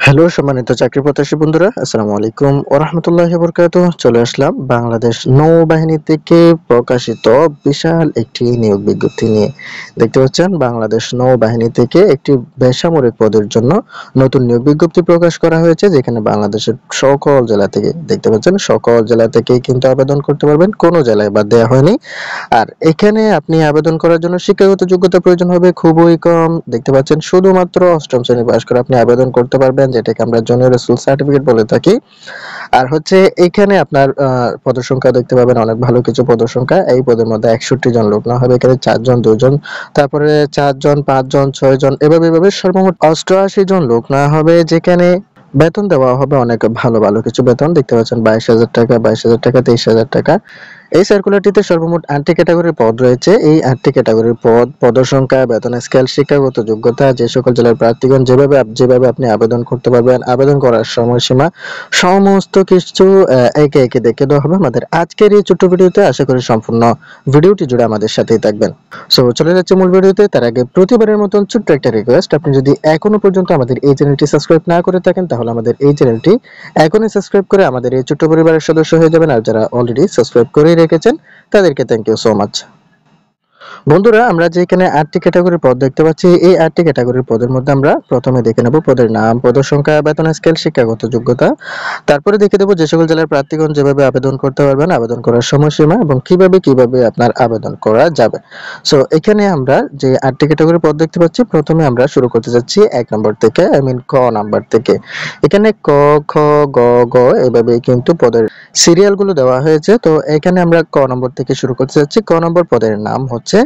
Hello সম্মানিত চাকরি প্রত্যাশী বন্ধুরা, আসসালামু আলাইকুম ওয়া রাহমাতুল্লাহি ওয়া বারাকাতুহু। চলে আসলাম বাংলাদেশ নৌবাহিনী থেকে প্রকাশিত বিশাল একটি নিয়োগ বিজ্ঞপ্তি নিয়ে। দেখতে পাচ্ছেন বাংলাদেশ নৌবাহিনী থেকে একটি বেসামরিক পদের জন্য নতুন নিয়োগ বিজ্ঞপ্তি প্রকাশ করা হয়েছে, যেখানে বাংলাদেশের সকল জেলা থেকে দেখতে পাচ্ছেন সকল জেলা থেকেই কিন্তু আবেদন করতে পারবেন, কোনো জেলায় বাদ দেওয়া হয়নি। আর এখানে আপনি আবেদন করার জন্য শিক্ষাগত যোগ্যতা প্রয়োজন হবে খুবই কম। দেখতে পাচ্ছেন শুধুমাত্র অষ্টম শ্রেণী পাস করে আপনি আবেদন করতে পারবেন, যেটাকে আমরা জুনিয়র স্কুল সার্টিফিকেট বলে থাকি। আর হচ্ছে এখানে আপনার পদসংখ্যা দেখতে পাবেন, অনেক ভালো কিছু পদসংখ্যা। এই পদের মধ্যে 61 জন লোক না হবে, এখানে 4 জন 2 জন, তারপরে 4 জন 5 জন 6 জন, এভাবে সর্বমোট 88 জন লোক না হবে, যেখানে বেতন দেওয়া হবে অনেক ভালো ভালো কিছু বেতন। দেখতে পাচ্ছেন 22,000 টাকা, 22,000 টাকা, 23,000 টাকা। এই সার্কুলারটিতে সর্বমোট 8টি ক্যাটাগরির পদ রয়েছে। এই 8টি ক্যাটাগরির পদ, পদসংখ্যা, বেতন স্কেল, শিক্ষাগত যোগ্যতা, যে সকল জেলার প্রার্থীগণ যেভাবে আপনি আবেদন করতে পারবেন, আবেদন করার সময়সীমা, সমস্ত কিছু একে একে দেখে দেওয়া হবে আমাদের আজকের এই ছোট্ট ভিডিওতে। আশা করি সম্পূর্ণ ভিডিওটি জুড়ে আমাদের সাথেই থাকবেন। সো চলে যাচ্ছে মূল ভিডিওতে। তার আগে প্রতিবারের মতন ছোট্ট একটা রিকোয়েস্ট, আপনি যদি এখনো পর্যন্ত আমাদের এই চ্যানেলটি সাবস্ক্রাইব না করে থাকেন, তাহলে আমাদের এই চ্যানেলটি এখনই সাবস্ক্রাইব করে আমাদের এই ছোট্ট পরিবারের সদস্য হয়ে যাবেন। আর যারা অলরেডি সাবস্ক্রাইব করে রেখেছেন তাদেরকে থ্যাংক ইউ সো মাচ। বন্ধুরা, আমরা যে এখানে 8টি ক্যাটাগরির পদ দেখতে পাচ্ছি, এই 8টি ক্যাটাগরির পদের মধ্যে আমরা প্রথমে দেখে নেব পদের নাম, পদের সংখ্যা, বেতন স্কেল, শিক্ষাগত যোগ্যতা। তারপরে দেখে দেব যে সকল জেলার প্রার্থীগণ যেভাবে আবেদন করতে পারবেন, আবেদন করার সময়সীমা এবং কিভাবে আপনার আবেদন করা যাবে। সো এখানে আমরা যে 8টি ক্যাটাগরির পদ দেখতে পাচ্ছি, প্রথমে আমরা শুরু করতে যাচ্ছি 1 নম্বর থেকে, ক নাম্বার থেকে। এখানে ক, খ, গ, গ এভাবেই কিন্তু পদের সিরিয়ালগুলো দেওয়া হয়েছে। তো এখানে আমরা ক নম্বর থেকে শুরু করতে যাচ্ছি। ক নম্বর পদের নাম হচ্ছে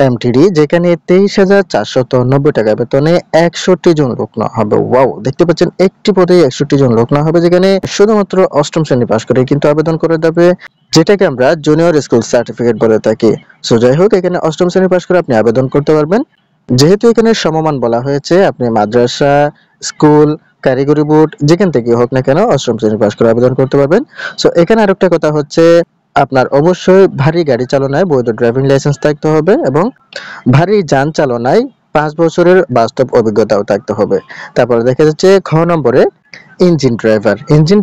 এমটিডি, যেখানে 23,490 টাকা বেতনে 61 জন লোক না হবে। ওয়াও, দেখতে পাচ্ছেন একটি পদে 61 জন লোক না হবে, যেখানে শুধুমাত্র অষ্টম শ্রেণী পাশ করে কিন্তু আবেদন করে দেবে, যেটাকে আমরা জুনিয়র স্কুল সার্টিফিকেট বলে থাকি। সো যাই হোক, এখানে অষ্টম শ্রেণী পাশ করে আপনি আবেদন করতে পারবেন। যেহেতু এখানে সমমান বলা হয়েছে, আপনি মাদ্রাসা, স্কুল, কারিগরি বোর্ড যেখান থেকে হোক না কেন অষ্টম শ্রেণী পাশ করে আবেদন করতে পারবেন। সো এখানে আরেকটা কথা হচ্ছে, আপনার অবশ্যই ভারী গাড়ি চালনায় বৈধ ড্রাইভিং লাইসেন্স থাকতে হবে এবং ভারী যান চালনায় 5 বছরের বাস্তব অভিজ্ঞতাও থাকতে হবে। তারপরে দেখা যাচ্ছে খ নম্বরে ইঞ্জিন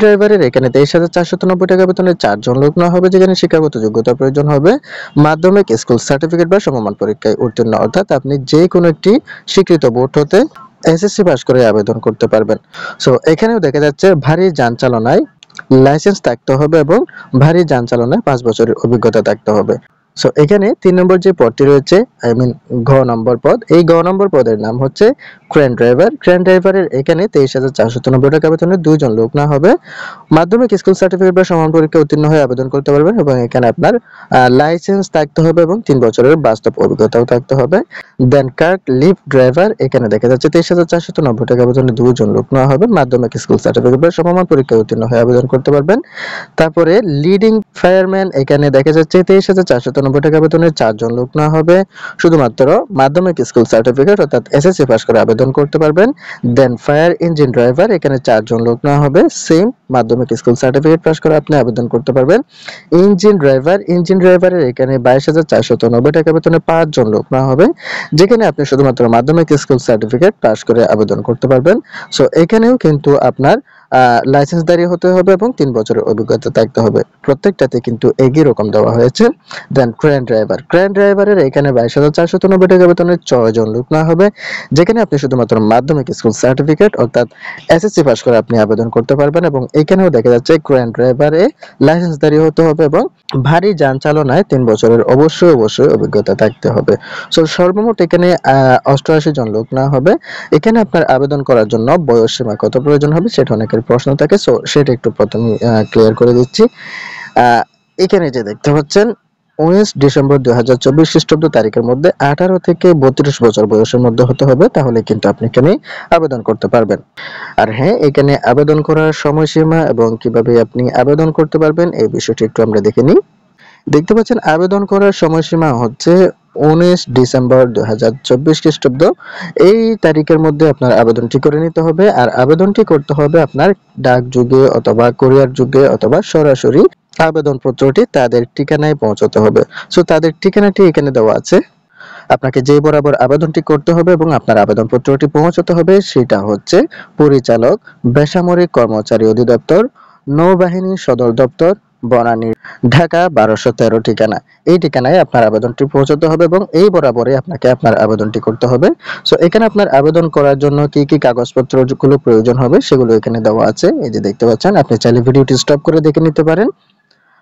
ড্রাইভারের এখানে 23,490 টাকা বেতনে 4 জন লোক না হবে, যেখানে শিক্ষাগত যোগ্যতা প্রয়োজন হবে মাধ্যমিক স্কুল সার্টিফিকেট বা সমমান পরীক্ষায় উত্তীর্ণ, অর্থাৎ আপনি যে কোনো একটি স্বীকৃত বোর্ড হতে এসএসসি পাস করে আবেদন করতে পারবেন। সো এখানেও দেখা যাচ্ছে ভারী যান চালনায় লাইসেন্স থাকতে হবে এবং ভারী যান চালনায় 5 বছরের অভিজ্ঞতা থাকতে হবে। সো এখানে 3 নম্বর যে পদটি রয়েছে, ঘ নম্বর পদ, এই ঘ নম্বর পদের নাম হচ্ছে ক্রেন ড্রাইভারের এখানে 23,490 টাকা বেতনে 2 জন লোক না হবে, মাধ্যমিক স্কুল সার্টিফিকেট বা সমান পরীক্ষা উত্তীর্ণ হয়ে আবেদন করতে পারবেন এবং এখানে আপনার লাইসেন্স থাকতে হবে এবং 3 বছরের বাস্তব অভিজ্ঞতাও থাকতে হবে। দেন কার্ট লিফট ড্রাইভার, এখানে দেখা যাচ্ছে 23,490 টাকা বেতনে 2 জন লোক নেওয়া হবে, মাধ্যমিক স্কুল সার্টিফিকেট বা সমমান পরীক্ষায় উত্তীর্ণ হয়ে আবেদন করতে পারবেন। তারপরে লিডিং ফায়ারম্যান, এখানে দেখা যাচ্ছে 23,490 টাকা বেতনে 4 জন লোক নেওয়া হবে, শুধুমাত্র মাধ্যমিক স্কুল সার্টিফিকেট অর্থাৎ এসএসসি পাস করে আবেদন করতে পারবেন। দেন ফায়ার ইঞ্জিন ড্রাইভার, এখানে 4 জন লোক নেওয়া হবে, সেম মাধ্যমিক স্কুল সার্টিফিকেট পাস করে আপনি আবেদন করতে পারবেন। ইঞ্জিন ড্রাইভারের এখানে 22,490 টাকা বেতনে 5 জন লোক নেওয়া হবে, যেখানে আপনি শুধুমাত্র মাধ্যমিক স্কুল সার্টিফিকেট পাস করে আবেদন করতে পারবেন। সো এখানেও কিন্তু আপনার লাইসেন্সধারী হতে হবে এবং 3 বছরের অভিজ্ঞতা থাকতে হবে। প্রত্যেকটাতে কিন্তু একই রকম দেওয়া হয়েছে। দেন ক্রেন ড্রাইভারের এখানে 22,490 টাকা বেতনে 6 জন লোক না হবে, যেখানে আপনি শুধুমাত্র মাধ্যমিক স্কুল সার্টিফিকেট অর্থাৎ এসএসসি পাস করে আপনি আবেদন করতে পারবেন এবং এখানেও দেখা যাচ্ছে ক্রেন ড্রাইভারে লাইসেন্সধারী হতে হবে এবং ভারী যান চালনায় 3 বছরের অবশ্যই অভিজ্ঞতা থাকতে হবে। সো সর্বমোট এখানে 88 জন লোক না হবে। এখানে আপনার আবেদন করার জন্য বয়স সীমা কত প্রয়োজন হবে সেটা অনেকের প্রশ্ন থাকে, সো সেটা একটু প্রথমে ক্লিয়ার করে দিচ্ছি। এখানে যে দেখতে পাচ্ছেন 19 ডিসেম্বর 2024 খ্রিস্টাব্দ তারিখের মধ্যে 18 থেকে 32 বছর বয়সের মধ্যে হতে হবে, তাহলে কিন্তু আপনি এখানে আবেদন করতে পারবেন। আর হ্যাঁ, এখানে আবেদন করার সময়সীমা এবং কিভাবে আপনি আবেদন করতে পারবেন এই বিষয়টি একটু আমরা দেখে নিই। দেখতে পাচ্ছেন আবেদন করার সময়সীমা হচ্ছে 19 ডিসেম্বর 2024 খ্রিস্টাব্দ। এই তারিখের মধ্যে আপনার আবেদনটি করে নিতে হবে। আর আবেদনটি করতে হবে আপনার ডাক যুগে অথবা কুরিয়ার যুগে অথবা সরাসরি আবেদনপত্রটি তাদের ঠিকানায় পৌঁছাতে হবে। সো তাদের ঠিকানাটি এখানে দেওয়া আছে। আপনাকে যে বরাবর আবেদনটি করতে হবে এবং আপনার আবেদনপত্রটি পৌঁছাতে হবে সেটা হচ্ছে পরিচালক, বেসামরিক কর্মচারী অধিদপ্তর, নৌবাহিনী সদর দপ্তর, বনানী, ঢাকা ১২১৩ ঠিকানা। এই ঠিকানায় আপনার আবেদনটি পৌঁছাতে হবে এবং এই বরাবরই আপনাকে আপনার আবেদনটি করতে হবে। সো এখানে আপনার আবেদন করার জন্য কি কি কাগজপত্রগুলো প্রয়োজন হবে সেগুলো এখানে দেওয়া আছে। এই যে দেখতে পাচ্ছেন, আপনি চাইলে ভিডিওটি স্টপ করে দেখে নিতে পারেন।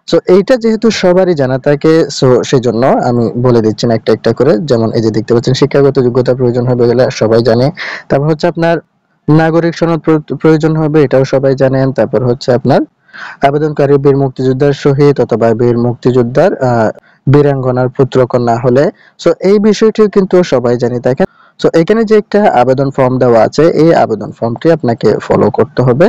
সো এইটা যেহেতু সবারই জানা থাকে, সো সেজন্য আমি বলে দিচ্ছি না একটা একটা করে। যেমন এই যে দেখতে পাচ্ছেন, শিক্ষাগত যোগ্যতা প্রয়োজন হবে, এগুলো সবাই জানে। তারপর হচ্ছে আপনার নাগরিক সনদ প্রয়োজন হবে, এটাও সবাই জানেন। তারপর হচ্ছে আপনার আবেদনকারী বীর মুক্তিযোদ্ধার শহীদ অথবা বীর মুক্তিযোদ্ধার বীরাঙ্গনার পুত্র কন্যা হলে, সো এই বিষয়টিও কিন্তু সবাই জানি থাকে। সো এখানে যে একটা আবেদন ফর্ম দেওয়া আছে, এই আবেদন ফর্মটি আপনাকে ফলো করতে হবে।